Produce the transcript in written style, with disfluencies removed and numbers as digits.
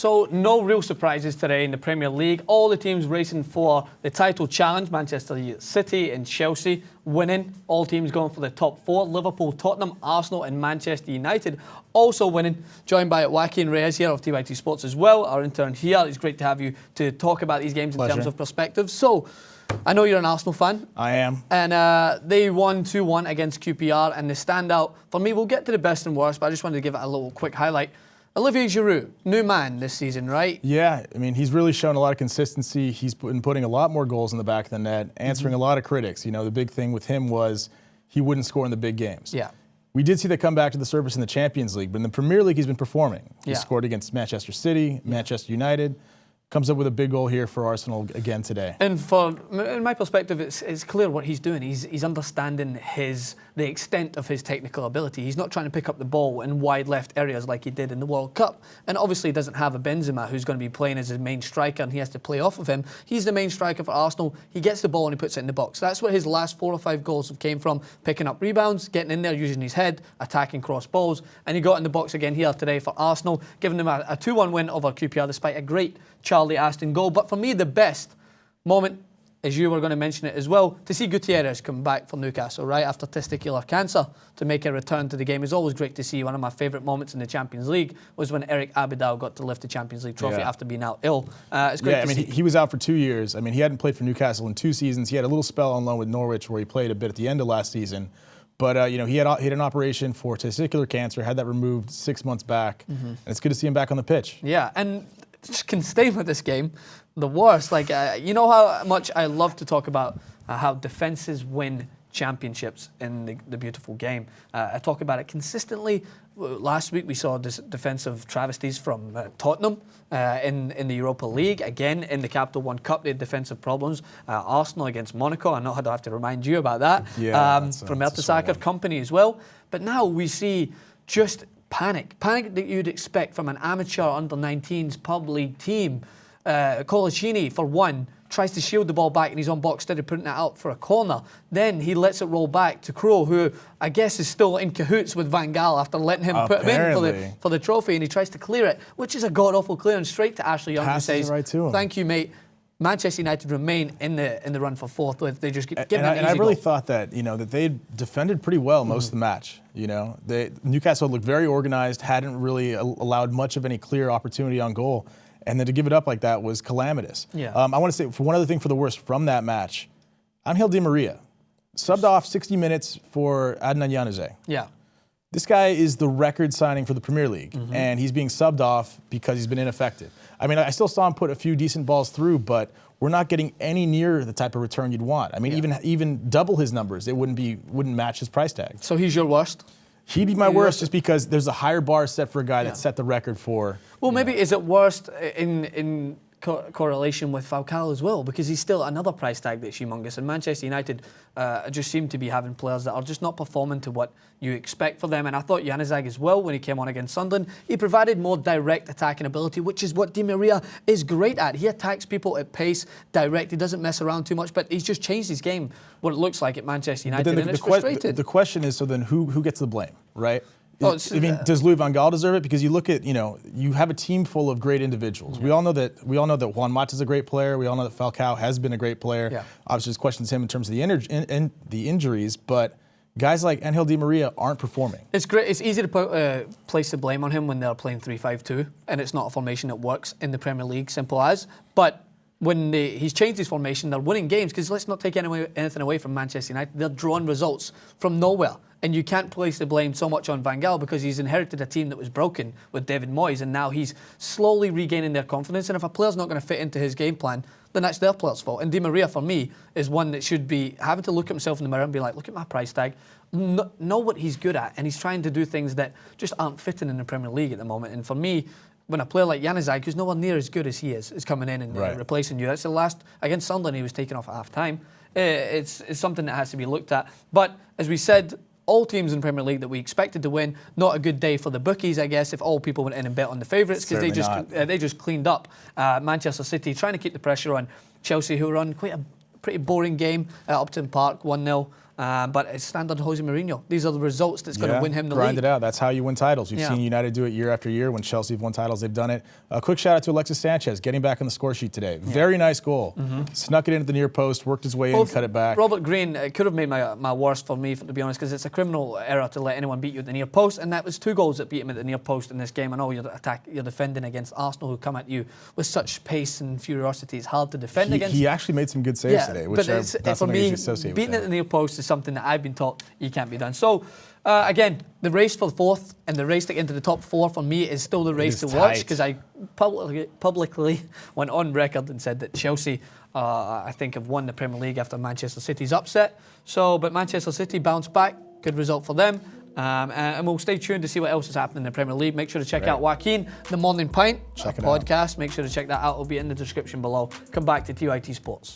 So no real surprises today in the Premier League. All the teams racing for the title challenge. Manchester City and Chelsea winning. All teams going for the top four. Liverpool, Tottenham, Arsenal and Manchester United also winning. Joined by Joaquin here of TYT Sports as well, our intern here. It's great to have you to talk about these games in terms of perspective. So, I know you're an Arsenal fan. I am. And they won 2-1 against QPR. And the standout, for me, we'll get to the best and worst, but I just wanted to give it a little quick highlight. Olivier Giroud, new man this season, right? Yeah, I mean, he's really shown a lot of consistency. He's been putting a lot more goals in the back of the net, answering a lot of critics. You know, the big thing with him was he wouldn't score in the big games. Yeah. We did see that come back to the surface in the Champions League, but in the Premier League, he's been performing. He scored against Manchester City, Manchester United. Comes up with a big goal here for Arsenal again today. And in my perspective, it's clear what he's doing. He's understanding the extent of his technical ability. He's not trying to pick up the ball in wide left areas like he did in the World Cup. And obviously he doesn't have a Benzema who's going to be playing as his main striker and he has to play off of him. He's the main striker for Arsenal. He gets the ball and he puts it in the box. That's where his last 4 or 5 goals have came from. Picking up rebounds, getting in there, using his head, attacking cross balls. And he got in the box again here today for Arsenal, giving them a 2-1 win over QPR despite a great Charlie Aston goal. But for me, the best moment, as you were going to mention it as well, to see Gutierrez come back for Newcastle, right, after testicular cancer, to make a return to the game. It's always great to see. One of my favourite moments in the Champions League was when Eric Abidal got to lift the Champions League trophy after being out ill. It's great to see. He was out for 2 years. I mean, he hadn't played for Newcastle in 2 seasons. He had a little spell on loan with Norwich where he played a bit at the end of last season. But, you know, he had an operation for testicular cancer, had that removed 6 months back. And it's good to see him back on the pitch. Yeah, and just can stay with this game. The worst, like, you know how much I love to talk about how defenses win championships in the beautiful game. I talk about it consistently. Last week we saw this defensive travesties from Tottenham in the Europa League. Again, in the Capital One Cup, they had defensive problems. Arsenal against Monaco, I know I'd have to remind you about that. From Mertesacker Company as well. But now we see just panic that you'd expect from an amateur under-19s pub league team. Colaccini, for one, tries to shield the ball back and he's on box instead of putting it out for a corner. Then he lets it roll back to Krul, who I guess is still in cahoots with Van Gaal after letting him put him in for the trophy, and he tries to clear it, which is a god-awful clearance straight to Ashley Young, who says, right to him. "Thank you, mate." Manchester United remain in the run for fourth. They just give them an easy And I really goal. thought that, you know, that they defended pretty well most of the match. You know, Newcastle looked very organized, hadn't really allowed much of any clear opportunity on goal. And then to give it up like that was calamitous. Yeah. I want to say, for one other thing for the worst from that match, Angel Di Maria subbed off 60 minutes for Adnan Januzaj. Yeah. This guy is the record signing for the Premier League, and he's being subbed off because he's been ineffective. I mean, I still saw him put a few decent balls through, but we're not getting any near the type of return you'd want. I mean, even double his numbers, it wouldn't match his price tag. So he's your worst? He'd be my worst just because there's a higher bar set for a guy that set the record for. Well, maybe is it worst in correlation with Falcao as well, because he's still another price tag that's humongous, and Manchester United just seem to be having players that are just not performing to what you expect for them. And I thought Januzaj as well, when he came on against Sunderland, he provided more direct attacking ability, which is what Di Maria is great at. He attacks people at pace, direct, he doesn't mess around too much, but he's just changed his game, what it looks like at Manchester United, and it's frustrated. The question is, so then who gets the blame, right? Oh, I mean, does Louis van Gaal deserve it? Because you look at, you know, you have a team full of great individuals. We all know that Juan Mata is a great player. We all know that Falcao has been a great player. Obviously, this questions him in terms of the injuries, but guys like Angel Di Maria aren't performing. It's great. It's easy to place the blame on him when they're playing 3-5-2, and it's not a formation that works in the Premier League, simple as. But when he's changed his formation, they're winning games, because let's not take anything away from Manchester United. They're drawing results from nowhere. And you can't place the blame so much on Van Gaal, because he's inherited a team that was broken with David Moyes, and now he's slowly regaining their confidence. And if a player's not going to fit into his game plan, then that's their player's fault. And Di Maria, for me, is one that should be having to look at himself in the mirror and be like, look at my price tag, know what he's good at. And he's trying to do things that just aren't fitting in the Premier League at the moment. And for me, when a player like Januzaj, who's nowhere near as good as he is coming in and replacing you, that's the last, against Sunderland, he was taken off at half-time. It's something that has to be looked at. But as we said, all teams in the Premier League that we expected to win, not a good day for the bookies, I guess, if all people went in and bet on the favourites, because they just cleaned up. Manchester City trying to keep the pressure on Chelsea, who were on quite a pretty boring game at Upton Park, 1-0. but it's standard Jose Mourinho. These are the results that's going to win him the grind league. it out. That's how you win titles. We've seen United do it year after year. When Chelsea have won titles, they've done it. A quick shout out to Alexis Sanchez, getting back on the score sheet today. Very nice goal. Snuck it into the near post, worked his way in, cut it back. Robert Green, it could have made my worst for me, to be honest, because it's a criminal error to let anyone beat you at the near post, and that was 2 goals that beat him at the near post in this game. I know you're defending against Arsenal, who come at you with such pace and furiosity. It's hard to defend against. He actually made some good saves today, which that's for me, associate beating with at the near post is something that I've been taught you can't be done. So, again, the race for the 4th and the race to get into the top 4 for me is still the race to watch, because I publicly went on record and said that Chelsea, I think, have won the Premier League after Manchester City's upset. So, but Manchester City bounced back. Good result for them. And we'll stay tuned to see what else is happening in the Premier League. Make sure to check out Joaquin, The Morning Pint, check it podcast. Make sure to check that out. It'll be in the description below. Come back to TYT Sports.